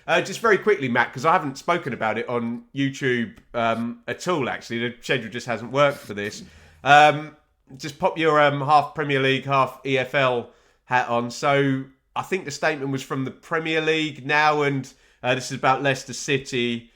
Just very quickly, Matt, because I haven't spoken about it on YouTube at all, actually. The schedule just hasn't worked for this. Just pop your half Premier League, half EFL hat on. So I think the statement was from the Premier League now, and this is about Leicester City.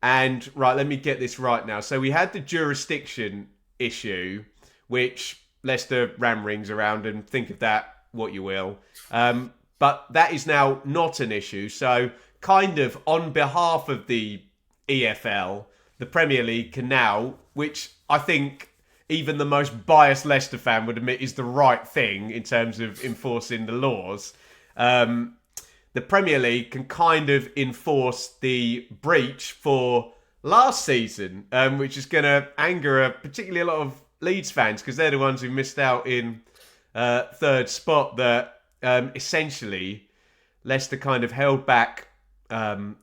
And, right, let me get this right now. So we had the jurisdiction issue, which Leicester ran rings around, and think of that what you will. But that is now not an issue. So kind of on behalf of the EFL, the Premier League can now, which I think even the most biased Leicester fan would admit is the right thing in terms of enforcing the laws. The Premier League can kind of enforce the breach for last season, which is going to anger particularly a lot of Leeds fans because they're the ones who missed out in third spot. That essentially Leicester kind of held back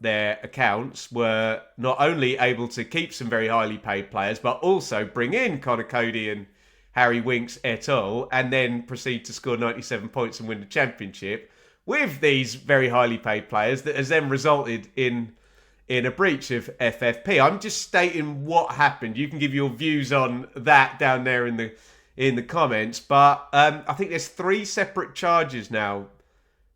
their accounts, were not only able to keep some very highly paid players, but also bring in Connor Cody and Harry Winks et al., and then proceed to score 97 points and win the championship with these very highly paid players that has then resulted in a breach of FFP. I'm just stating what happened. You can give your views on that down there in the comments, but I think there's 3 separate charges now,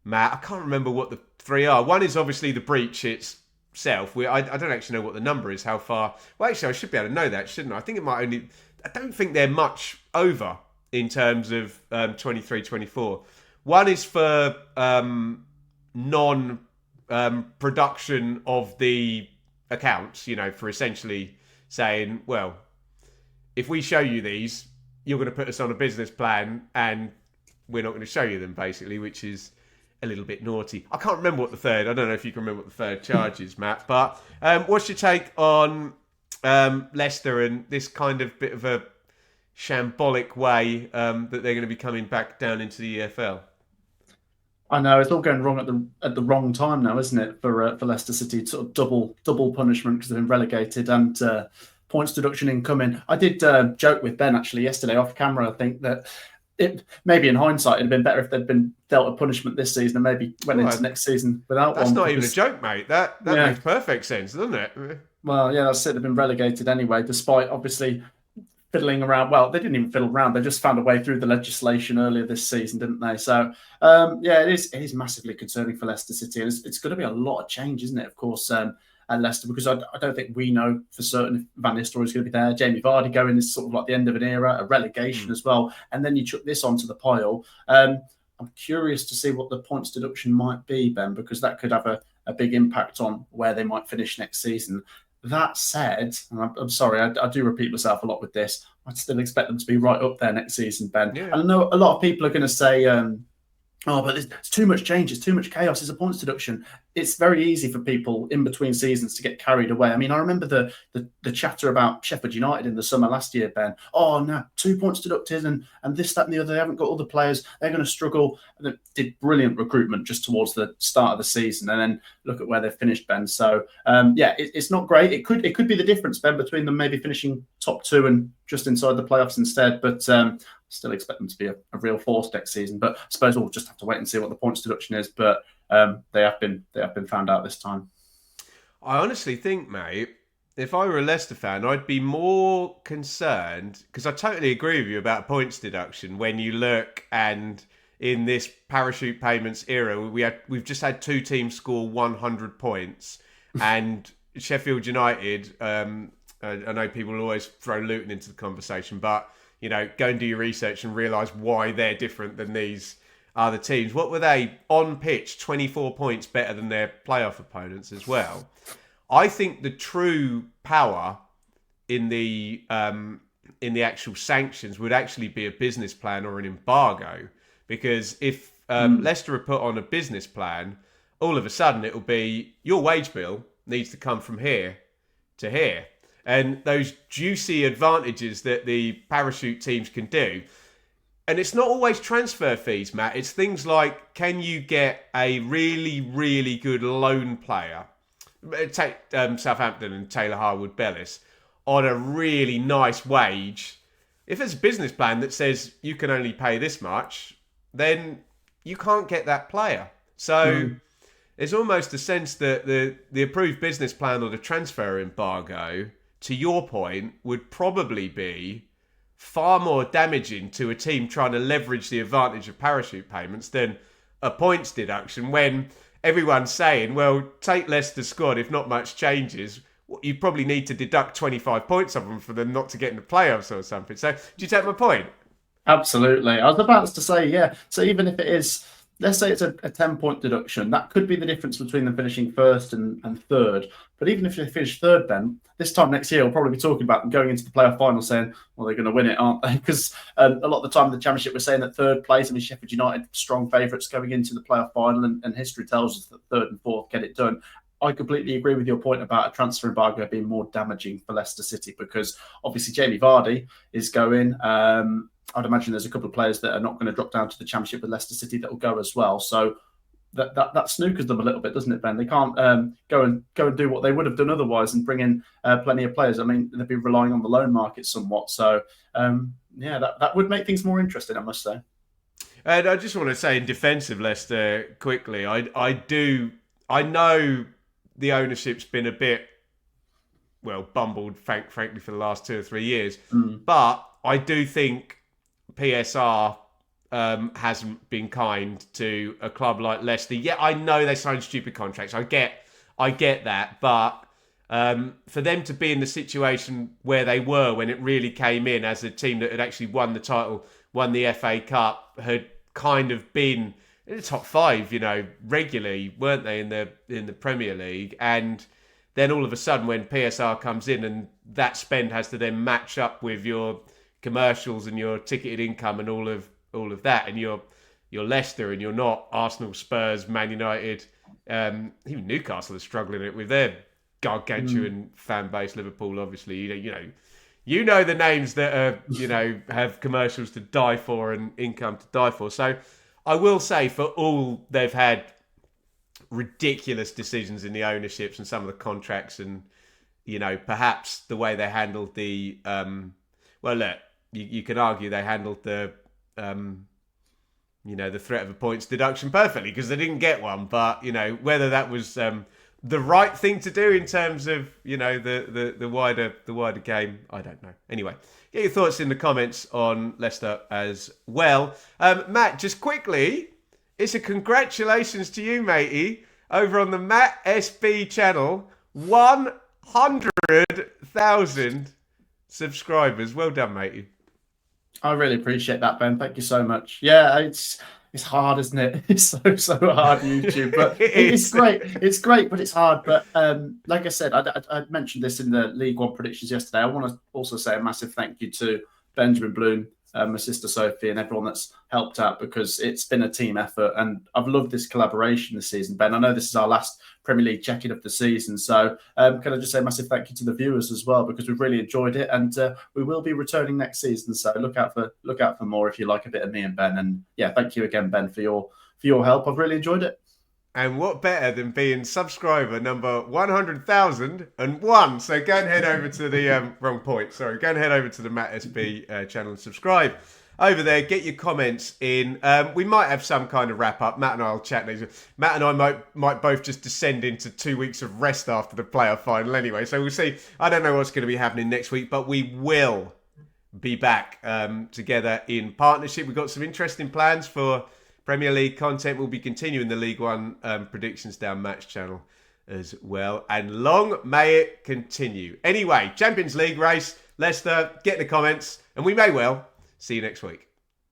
Matt. I can't remember what the 3 are. One is obviously the breach itself. I don't actually know what the number is, how far. Well, actually, I should be able to know that, shouldn't I? I think it might only. I don't think they're much over in terms of 23-24. One is for non-production of the accounts, for essentially saying, well, if we show you these, you're going to put us on a business plan and we're not going to show you them, basically, which is a little bit naughty. I can't remember what the third, I don't know if you can remember what the third charge is, Matt, but what's your take on Leicester and this kind of bit of a shambolic way that they're going to be coming back down into the EFL? I know it's all going wrong at the wrong time now, isn't it? For Leicester City, sort of double punishment because they've been relegated and points deduction incoming. I did joke with Ben actually yesterday off camera. I think that it maybe in hindsight it'd have been better if they'd been dealt a punishment this season and maybe went into next season without that's one. That's not even a joke, mate. That makes perfect sense, doesn't it? Well, yeah, that's it. They've been relegated anyway, despite obviously fiddling around. Well, they didn't even fiddle around. They just found a way through the legislation earlier this season, didn't they? So, it is massively concerning for Leicester City. And it's going to be a lot of change, isn't it? Of course, at Leicester, because I don't think we know for certain if Van Nistelrooy is going to be there. Jamie Vardy going is sort of like the end of an era, a relegation as well. And then you chuck this onto the pile. I'm curious to see what the points deduction might be, Ben, because that could have a big impact on where they might finish next season. That said, and I'm sorry, I do repeat myself a lot with this, I'd still expect them to be right up there next season, Ben. Yeah. And I know a lot of people are going to say, but it's too much change, it's too much chaos, it's a points deduction. It's very easy for people in between seasons to get carried away. I mean, I remember the chatter about Sheffield United in the summer last year, Ben. Oh, no, 2 points deducted and this, that and the other. They haven't got all the players. They're going to struggle. They did brilliant recruitment just towards the start of the season. And then look at where they've finished, Ben. So, it's not great. It could be the difference, Ben, between them maybe finishing top 2 and just inside the playoffs instead. But still expect them to be a real force next season. But I suppose we'll just have to wait and see what the points deduction is. But they have been found out this time. I honestly think, mate, if I were a Leicester fan, I'd be more concerned, because I totally agree with you about points deduction when you look, and in this parachute payments era, we've just had 2 teams score 100 points, and Sheffield United, I know people will always throw Luton into the conversation, but go and do your research and realise why they're different than these other teams. What were they on pitch? 24 points better than their playoff opponents as well. I think the true power in the actual sanctions would actually be a business plan or an embargo, because if Leicester are put on a business plan, all of a sudden it will be your wage bill needs to come from here to here. And those juicy advantages that the parachute teams can do. And it's not always transfer fees, Matt. It's things like, can you get a really, really good loan player? Take Southampton and Taylor Harwood-Bellis on a really nice wage. If there's a business plan that says you can only pay this much, then you can't get that player. So there's almost a sense that the approved business plan or the transfer embargo, to your point, would probably be far more damaging to a team trying to leverage the advantage of parachute payments than a points deduction, when everyone's saying, well, take Leicester's squad, if not much changes, you probably need to deduct 25 points of them for them not to get in the playoffs or something. So do you take my point? Absolutely. I was about to say, yeah. So even if it is, let's say it's a 10-point deduction, that could be the difference between them finishing first and third. But even if they finish third, then this time next year, we'll probably be talking about them going into the playoff final saying, well, they're going to win it, aren't they? Because a lot of the time in the Championship, we're saying that third place, I mean, Sheffield United, strong favourites going into the playoff final, and history tells us that third and fourth get it done. I completely agree with your point about a transfer embargo being more damaging for Leicester City, because obviously Jamie Vardy is going. I'd imagine there's a couple of players that are not going to drop down to the Championship with Leicester City that will go as well. So that snookers them a little bit, doesn't it, Ben? They can't go and do what they would have done otherwise and bring in plenty of players. I mean, they'd be relying on the loan market somewhat. So that would make things more interesting, I must say. And I just want to say, in defence of Leicester, quickly, I know the ownership's been a bit, well, bumbled, frankly, for the last 2 or 3 years. But I do think PSR hasn't been kind to a club like Leicester. Yeah, I know they signed stupid contracts. I get that. But for them to be in the situation where they were when it really came in, as a team that had actually won the title, won the FA Cup, had kind of been in the top 5, regularly, weren't they, in the Premier League? And then all of a sudden, when PSR comes in and that spend has to then match up with your commercials and your ticketed income and all of that, and you're Leicester and you're not Arsenal, Spurs, Man United, even Newcastle are struggling it with their gargantuan fan base. Liverpool, obviously, you know the names that are have commercials to die for and income to die for. So I will say, for all they've had ridiculous decisions in the ownerships and some of the contracts, and perhaps the way they handled the well, look, you can argue they handled the the threat of a points deduction perfectly, because they didn't get one. But whether that was the right thing to do in terms of the wider game, I don't know. Anyway, get your thoughts in the comments on Leicester as well. Matt, just quickly, it's a congratulations to you, matey, over on the Matt SB channel. 100,000 subscribers. Well done, matey. I really appreciate that, Ben. Thank you so much. Yeah, it's hard, isn't it? It's so hard, YouTube, but it's great. It's great, but it's hard. But like I said, I mentioned this in the League One predictions yesterday. I want to also say a massive thank you to Benjamin Bloom, my sister Sophie, and everyone that's helped out, because it's been a team effort, and I've loved this collaboration this season, Ben. I know this is our last Premier League check-in of the season, so can I just say a massive thank you to the viewers as well, because we've really enjoyed it, and we will be returning next season. So look out for more if you like a bit of me and Ben. And yeah, thank you again, Ben, for your help. I've really enjoyed it. And what better than being subscriber number 100,001? So go and head over to the wrong point. Sorry, go and head over to the Matt SB channel and subscribe over there. Get your comments in. We might have some kind of wrap up. Matt and I will chat later. Matt and I might both just descend into 2 weeks of rest after the playoff final anyway. So we'll see. I don't know what's going to be happening next week, but we will be back together in partnership. We've got some interesting plans for Premier League content. We'll be continuing the League One predictions down Matt's channel as well. And long may it continue. Anyway, Champions League race, Leicester, get in the comments, and we may well see you next week.